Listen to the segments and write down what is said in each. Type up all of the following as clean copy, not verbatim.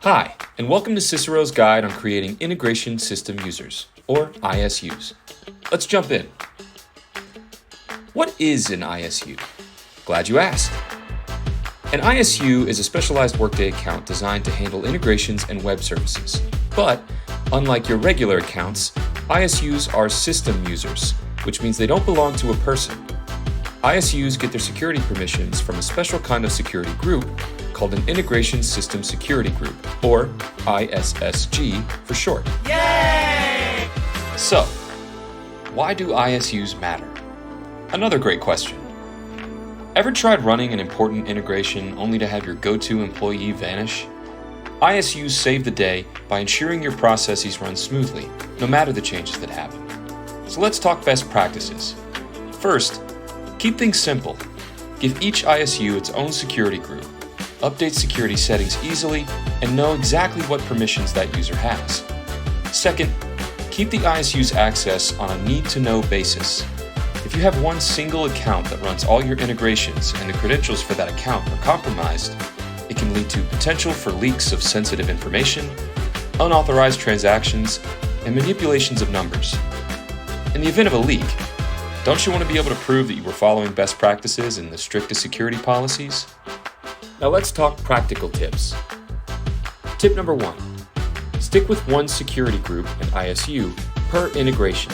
Hi, and welcome to Cicero's Guide on Creating Integration System Users, or ISUs. Let's jump in. What is an ISU? Glad you asked. An ISU is a specialized Workday account designed to handle integrations and web services. But, unlike your regular accounts, ISUs are system users, which means they don't belong to a person. ISUs get their security permissions from a special kind of security group called an Integration System Security Group, or ISSG for short. Yay! So, why do ISUs matter? Another great question. Ever tried running an important integration only to have your go-to employee vanish? ISUs save the day by ensuring your processes run smoothly, no matter the changes that happen. So let's talk best practices. First, keep things simple. Give each ISU its own security group. Update security settings easily and know exactly what permissions that user has. Second, keep the ISU's access on a need-to-know basis. If you have one single account that runs all your integrations and the credentials for that account are compromised, it can lead to potential for leaks of sensitive information, unauthorized transactions, and manipulations of numbers. In the event of a leak, don't you want to be able to prove that you were following best practices and the strictest security policies? Now let's talk practical tips. Tip number 1. Stick with one security group and ISU per integration.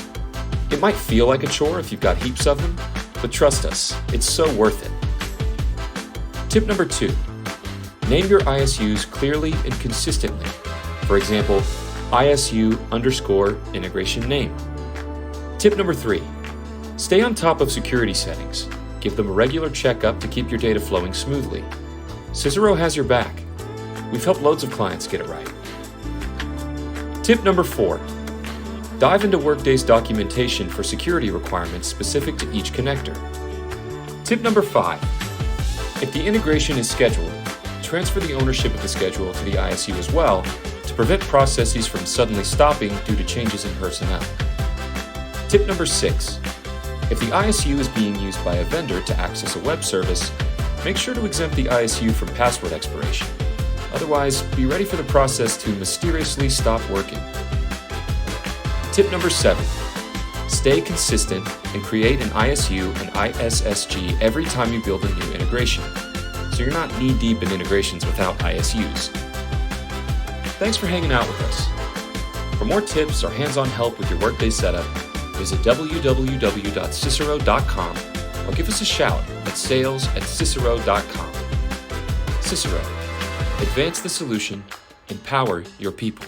It might feel like a chore if you've got heaps of them, but trust us, it's so worth it. Tip number 2. Name your ISUs clearly and consistently. For example, ISU_integration name. Tip number 3. Stay on top of security settings. Give them a regular checkup to keep your data flowing smoothly. Cicero has your back. We've helped loads of clients get it right. Tip number 4. Dive into Workday's documentation for security requirements specific to each connector. Tip number 5. If the integration is scheduled, transfer the ownership of the schedule to the ISU as well to prevent processes from suddenly stopping due to changes in personnel. Tip number 6. If the ISU is being used by a vendor to access a web service, make sure to exempt the ISU from password expiration. Otherwise, be ready for the process to mysteriously stop working. Tip number 7. Stay consistent and create an ISU and ISSG every time you build a new integration, so you're not knee-deep in integrations without ISUs. Thanks for hanging out with us. For more tips or hands-on help with your Workday setup, visit www.cicero.com or give us a shout at sales@cicero.com. Cicero. Advance the solution. Empower your people.